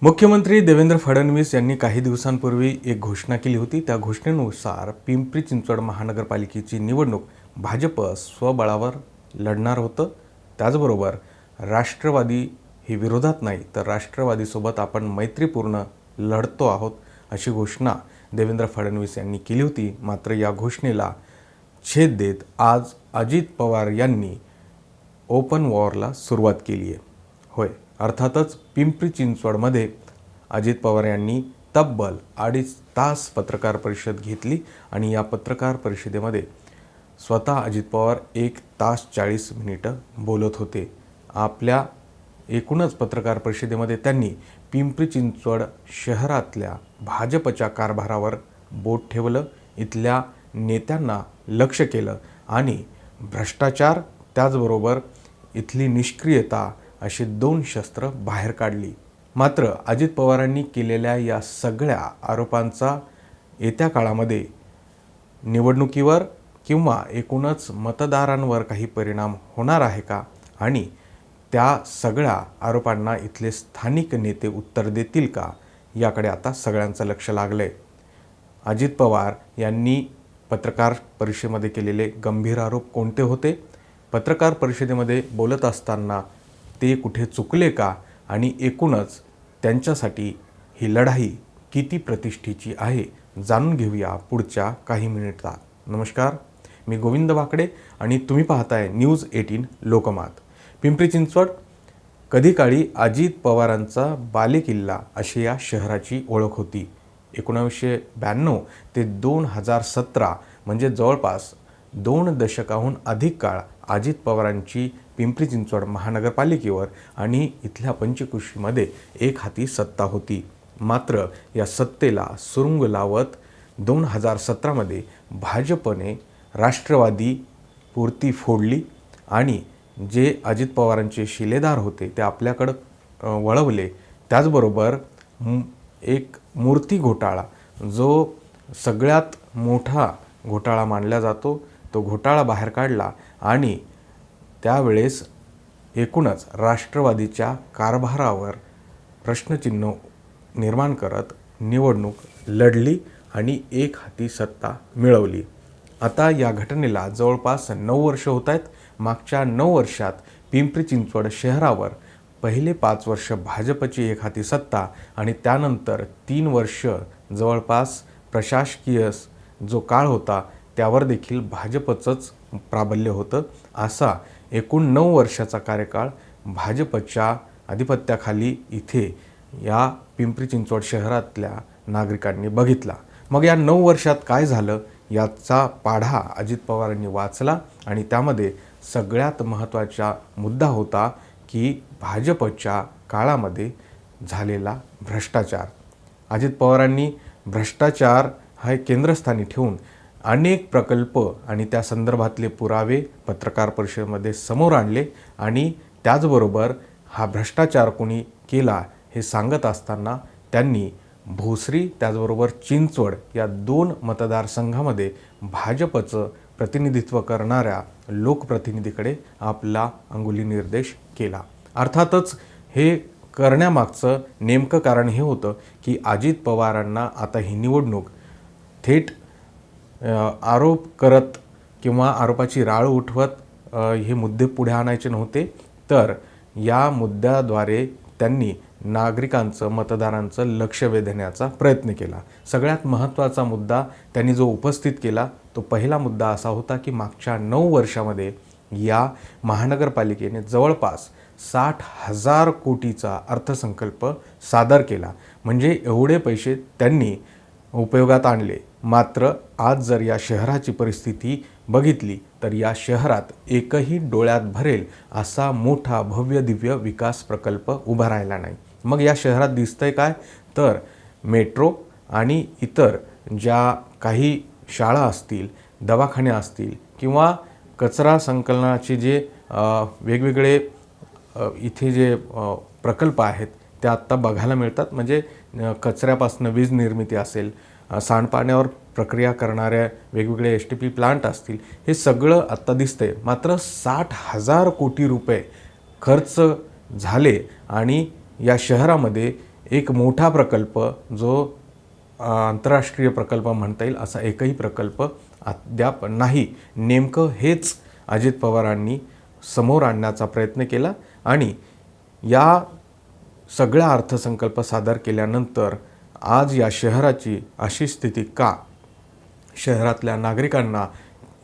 मुख्यमंत्री देवेंद्र फडणवीस यांनी काही दिवसांपूर्वी एक घोषणा केली होती। त्या घोषणेनुसार पिंपरी चिंचवड महानगरपालिकेची निवडणूक भाजप स्वबळावर लढणार होतं। त्याचबरोबर राष्ट्रवादी ही विरोधात नाही तर राष्ट्रवादीसोबत आपण मैत्रीपूर्ण लढतो आहोत अशी घोषणा देवेंद्र फडणवीस यांनी केली होती। मात्र या घोषणेला छेद देत आज अजित पवार यांनी ओपन वॉरला सुरुवात केली आहे। होय, अर्थातच पिंपरी चिंचवडमध्ये अजित पवार यांनी तब्बल 2.5 तास पत्रकार परिषद घेतली आणि या पत्रकार परिषदेमध्ये स्वतः अजित पवार 1 तास 40 मिनिटं बोलत होते। आपल्या एकूणच पत्रकार परिषदेमध्ये त्यांनी पिंपरी चिंचवड शहरातल्या भाजपच्या कारभारावर बोट ठेवलं, इथल्या नेत्यांना लक्ष केलं आणि भ्रष्टाचार त्याचबरोबर इथली निष्क्रियता अशी 2 शस्त्र बाहेर काढली। मात्र अजित पवारांनी केलेल्या या सगळ्या आरोपांचा येत्या काळामध्ये निवडणुकीवर किंवा एकूणच मतदारांवर काही परिणाम होणार आहे का आणि त्या सगळ्या आरोपांना इथले स्थानिक नेते उत्तर देतील का, याकडे आता सगळ्यांचं लक्ष लागलंय। अजित पवार यांनी पत्रकार परिषदेमध्ये केलेले गंभीर आरोप कोणते होते, पत्रकार परिषदेमध्ये बोलत असताना ते कुठे चुकले का आणि एकूणच त्यांच्यासाठी ही लढाई किती प्रतिष्ठेची आहे, जाणून घेऊया पुढच्या काही मिनिटात। नमस्कार, मी गोविंद वाकडे आणि तुम्ही पाहताय न्यूज 18 लोकमत। पिंपरी चिंचवड कधी काळी अजित पवारांचा बालेकिल्ला अशी या शहराची ओळख होती। 1992 ते 2017 म्हणजे जवळपास 2 दशकाहून अधिक काळ अजित पवारांची पिंपरी चिंचवड महानगरपालिकेवर आणि इथल्या पंचक्रोशीमध्ये एक हाती सत्ता होती। मात्र या सत्तेला सुरुंग लावत 2017 भाजपने राष्ट्रवादी पुरती फोडली आणि जे अजित पवारांचे शिलेदार होते ते आपल्याकडं वळवले। त्याचबरोबर एक मूर्ती घोटाळा जो सगळ्यात मोठा घोटाळा मानला जातो तो घोटाळा बाहेर काढला आणि त्यावेळेस एकूणच राष्ट्रवादीच्या कारभारावर प्रश्नचिन्ह निर्माण करत निवडणूक लढली आणि एक हाती सत्ता मिळवली। आता या घटनेला जवळपास 9 वर्ष होत आहेत। मागच्या 9 वर्षात पिंपरी चिंचवड शहरावर पहिले 5 वर्ष भाजपची एक हाती सत्ता आणि त्यानंतर 3 वर्ष जवळपास प्रशासकीय जो काळ होता त्यावर देखील भाजपचंच प्राबल्य होतं। असा एकूण 9 वर्षाचा कार्यकाळ भाजपच्या अधिपत्याखाली इथे या पिंपरी चिंचवड शहरातल्या नागरिकांनी बघितला। मग या 9 वर्षात काय झालं याचा पाढा अजित पवारांनी वाचला आणि त्यामध्ये सगळ्यात महत्त्वाचा मुद्दा होता की भाजपच्या काळामध्ये झालेला भ्रष्टाचार। अजित पवारांनी भ्रष्टाचार हा केंद्रस्थानी ठेवून अनेक प्रकल्प आणि त्या संदर्भातले पुरावे पत्रकार परिषदेमध्ये समोर आणले आणि त्याचबरोबर हा भ्रष्टाचार कोणी केला हे सांगत असताना त्यांनी भोसरी त्याचबरोबर चिंचवड या 2 मतदारसंघामध्ये भाजपचं प्रतिनिधित्व करणाऱ्या लोकप्रतिनिधीकडे आपला अंगुली निर्देश केला। अर्थातच हे करण्यामागचं नेमकं कारण हे होतं की अजित पवारांना आता ही निवडणूक थेट आरोप करत किंवा आरोपाची राळ उठवत हे मुद्दे पुढे आणायचे नव्हते, तर या मुद्द्याद्वारे त्यांनी नागरिकांचं मतदारांचं लक्ष वेधण्याचा प्रयत्न केला। सगळ्यात महत्त्वाचा मुद्दा त्यांनी जो उपस्थित केला तो पहिला मुद्दा असा होता की मागच्या 9 वर्षामध्ये या महानगरपालिकेने जवळपास 60,000 कोटीचा अर्थसंकल्प सादर केला। म्हणजे एवढे पैसे त्यांनी उपयोगात आणले। मात्र आज जर या शहराची परिस्थिती बघितली तर या शहरात एकही डोळ्यात भरेल असा मोठा भव्य दिव्य विकास प्रकल्प उभा राहिला नाही। मग या शहरात दिसतंय काय तर मेट्रो आणि इतर ज्या काही शाळा असतील, दवाखाने असतील किंवा कचरा संकलनाचे जे वेगवेगळे इथे जे प्रकल्प आहेत ते आत्ता बघायला मिळतात। म्हणजे कचऱ्यापासून वीज निर्मिती असेल, सांडपाण्यावर प्रक्रिया करणाऱ्या वेगवेगळे STP प्लांट असतील, हे सगळं आत्ता दिसतंय। मात्र 60,000 कोटी रुपये खर्च झाले आणि या शहरामध्ये एक मोठा प्रकल्प जो आंतरराष्ट्रीय प्रकल्प म्हणता येईल असा एकही प्रकल्प अद्याप नाही. नेमकं हेच अजित पवारांनी समोर आणण्याचा प्रयत्न केला आणि या सगळा अर्थसंकल्प सादर केल्यानंतर आज या शहराची अशी स्थिती का? शहरातल्या नागरिकांना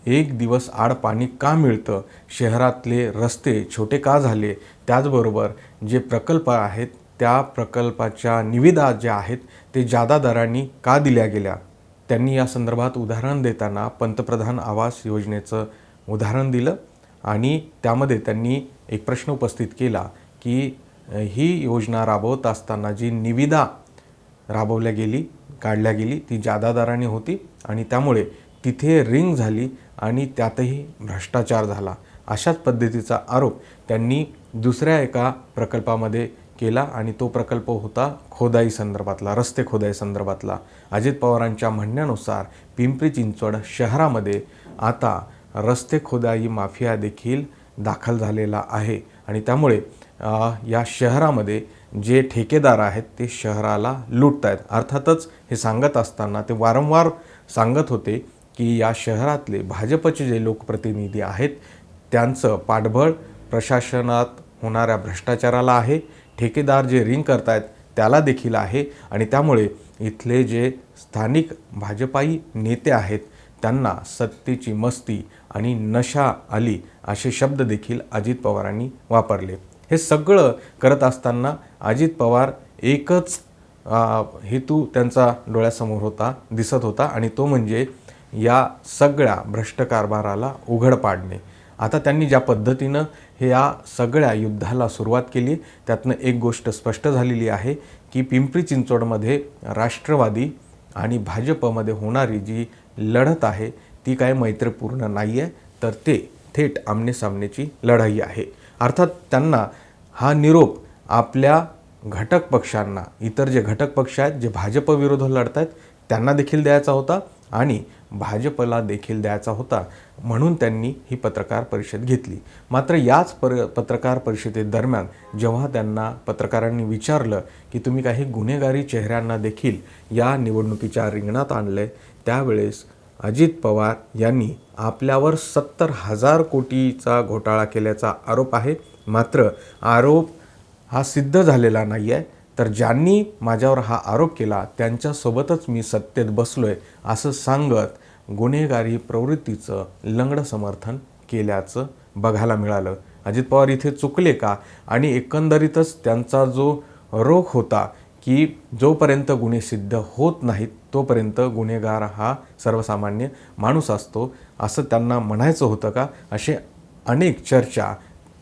एक दिवस आड पाणी का मिळतं? शहरातले रस्ते छोटे का झाले? त्याचबरोबर जे प्रकल्प आहेत त्या प्रकल्पाच्या निविदा ज्या आहेत ते जादा दरांनी का दिल्या गेल्या? त्यांनी या संदर्भात उदाहरण देताना पंतप्रधान आवास योजनेचं उदाहरण दिलं आणि त्यामध्ये त्यांनी एक प्रश्न उपस्थित केला की ही योजना राबवत असताना जी निविदा काढल्या गेली ती जादा दराने होती आणि त्यामुळे तिथे रिंग झाली आणि त्यातही भ्रष्टाचार झाला. अशाच पद्धतीचा आरोप त्यांनी दुसऱ्या एका प्रकल्पामध्ये केला आणि तो प्रकल्प होता खोदाई संदर्भातला, रस्ते खोदाई संदर्भातला. अजित पवारांच्या म्हणण्यानुसार पिंपरी चिंचवड शहरामध्ये आता रस्ते खोदाई माफिया देखील दाखल झालेला आहे आणि त्यामुळे या शहरामध्ये जे ठेकेदार आहेत ते शहराला लुटत आहेत. अर्थातच हे सांगत असताना ते वारंवार सांगत होते की या शहरातले भाजपचे जे लोकप्रतिनिधी आहेत त्यांचं पाठबळ प्रशासनात होणाऱ्या भ्रष्टाचाराला आहे, ठेकेदार जे रिंग करतायत त्याला देखील आहे आणि त्यामुळे इथले जे स्थानिक भाजपाई नेते आहेत त्यांना सत्तेची मस्ती आणि नशा आली असे शब्द देखील अजित पवारांनी वापरले. हे सगळं करत असताना अजित पवार एकच हेतू त्यांचा डोळ्यासमोर दिसत होता आणि तो म्हणजे या सगळ्या भ्रष्ट कारभाराला उघड पाडणे. आता त्यांनी ज्या पद्धतीनं या सगळ्या युद्धाला सुरुवात केली त्यातनं एक गोष्ट स्पष्ट झालेली आहे की पिंपरी चिंचवडमध्ये राष्ट्रवादी आणि भाजपमध्ये होणारी जी लढत आहे ती काय मैत्रीपूर्ण नाही आहे, तर ते थेट आमनेसामनेची लढाई आहे. अर्थात त्यांना हा निरोप आपल्या घटक पक्षांना, इतर जे घटक पक्ष आहेत जे भाजप विरोध लढत आहेत त्यांना देखील द्यायचा होता आणि भाजपला देखील द्यायचा होता, म्हणून त्यांनी ही पत्रकार परिषद घेतली. मात्र याच पत्रकार परिषदेदरम्यान जेव्हा त्यांना पत्रकारांनी विचारलं की तुम्ही काही गुन्हेगारी चेहऱ्यांना देखील या निवडणुकीच्या रिंगणात आणले, त्यावेळेस अजित पवार यांनी आपल्यावर 70,000 कोटीचा घोटाळा केल्याचा आरोप आहे. मात्र आरोप हा सिद्ध झालेला नाही आहे, तर ज्यांनी माझ्यावर हा आरोप केला त्यांच्यासोबतच मी सत्तेत बसलोय असं सांगत गुन्हेगारी प्रवृत्तीचं लंगडं समर्थन केल्याचं बघायला मिळालं. अजित पवार इथे चुकले का? आणि एकंदरीतच त्यांचा जो रोख होता की जोपर्यंत गुन्हे सिद्ध होत नाहीत तोपर्यंत गुन्हेगार हा सर्वसामान्य माणूस असतो असं त्यांना म्हणायचं होतं का? असे अनेक चर्चा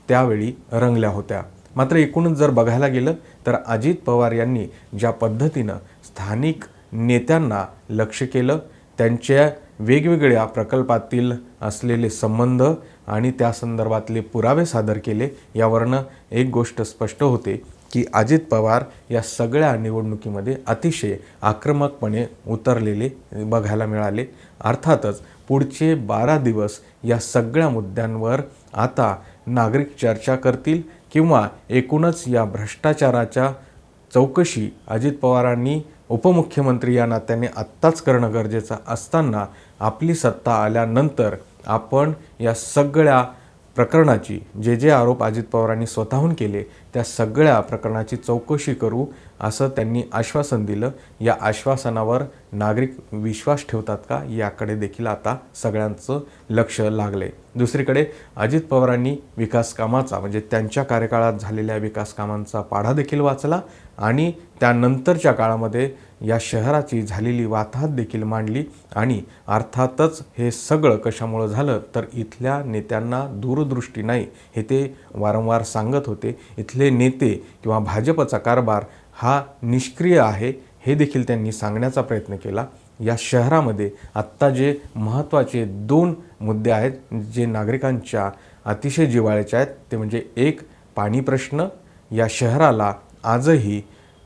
त्यावेळी रंगल्या होत्या. मात्र एकूणच जर बघायला गेलं तर अजित पवार यांनी ज्या पद्धतीनं स्थानिक नेत्यांना लक्ष केलं, त्यांच्या वेगवेगळ्या प्रकल्पातील असलेले संबंध आणि त्या संदर्भातले पुरावे सादर केले, यावरनं एक गोष्ट स्पष्ट होते की अजित पवार या सगळ्या निवडणुकीमध्ये अतिशय आक्रमकपणे उतरलेले बघायला मिळाले. अर्थातच पुढचे 12 दिवस या सगळ्या मुद्द्यांवर आता नागरिक चर्चा करतील किंवा एकूणच या भ्रष्टाचाराच्या चौकशी अजित पवारांनी उपमुख्यमंत्री या नात्याने आत्ताच करणं गरजेचं असताना आपली सत्ता आल्यानंतर आपण या सगळ्या प्रकरणाची जे आरोप अजित पवारांनी स्वतःहून केले त्या सगळ्या प्रकरणाची चौकशी करू असं त्यांनी आश्वासन दिलं. या आश्वासनावर नागरिक विश्वास ठेवतात का याकडे देखील आता सगळ्यांचं लक्ष लागले. दुसरीकडे अजित पवारांनी विकास कामाचा म्हणजे त्यांच्या कार्यकाळात झालेल्या विकास कामांचा पाढा देखील वाचला आणि त्यानंतरच्या काळामध्ये या शहराची झालेली वाताहत देखील मांडली आणि अर्थातच हे सगळं कशामुळं झालं तर इथल्या नेत्यांना दूरदृष्टी नाही हे ते वारंवार सांगत होते. इथले नेते किंवा भाजपचा कारभार हा निष्क्रिय आहे हे देखील त्यांनी सांगण्याचा प्रयत्न केला. या शहरामध्ये आत्ता जे महत्त्वाचे 2 मुद्दे आहेत जे नागरिकांच्या अतिशय जिव्हाळ्याचे आहेत ते म्हणजे एक पाणी प्रश्न. या शहराला आजही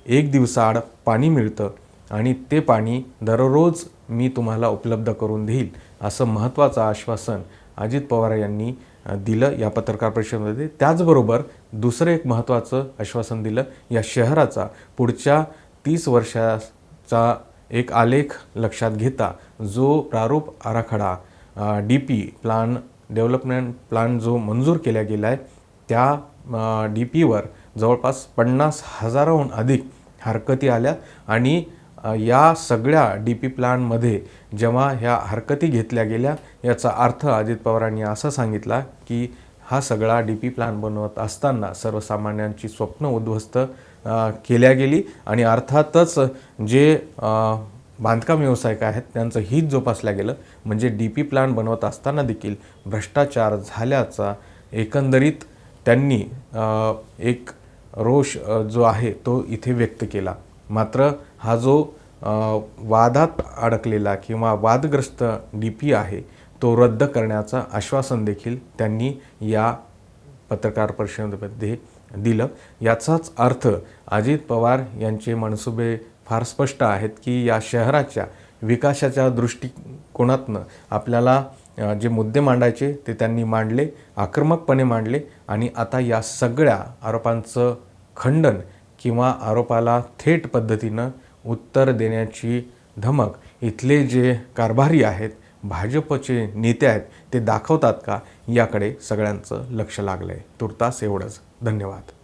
1 दिवसाआड पाणी मिळतं आणि ते पाणी दररोज मी तुम्हाला उपलब्ध करून देईल असं महत्त्वाचं आश्वासन अजित पवार यांनी दिलं या पत्रकार परिषदेमध्ये. त्याचबरोबर दुसरं एक महत्त्वाचं आश्वासन दिलं, या शहराचा पुढच्या 30 वर्षाचा एक आलेख लक्षात घेता जो प्रारूप आराखडा DP प्लान डेव्हलपमेंट प्लान जो मंजूर केला गेला आहे त्या DPवर जवळपास 50,000हून अधिक हरकती आल्या आणि या सगळ्या DP प्लॅनमध्ये जेव्हा ह्या हरकती घेतल्या गेल्या याचा अर्थ अजित पवारांनी असं सांगितला की हा सगळा DP प्लॅन बनवत असताना सर्वसामान्यांची स्वप्न उद्ध्वस्त केल्या गेली आणि अर्थातच जे बांधकाम व्यावसायिक आहेत त्यांचं हित जोपासलं गेलं. म्हणजे DP प्लॅन बनवत असताना देखील भ्रष्टाचार झाल्याचा एकंदरीत त्यांनी एक रोष जो आहे तो इथे व्यक्त केला. मात्र हा जो वादात अडकलेला किंवा वादग्रस्त DP आहे तो रद्द करण्याचं आश्वासन देखील त्यांनी या पत्रकार परिषदेमध्ये दिलं. याचाच अर्थ अजित पवार यांचे मनसुबे फार स्पष्ट आहेत की या शहराच्या विकासाच्या दृष्टिकोनातनं आपल्याला जे मुद्दे मांडायचे ते त्यांनी मांडले, आक्रमकपणे मांडले आणि आता या सगळ्या आरोपांचं खंडन किंवा आरोपाला थेट पद्धतीनं उत्तर देण्याची धमक इथले जे कारभारी आहेत, भाजपचे नेते आहेत ते दाखवतात का, याकडे सगळ्यांचं लक्ष लागलं आहे. तुर्तास एवढंच. धन्यवाद.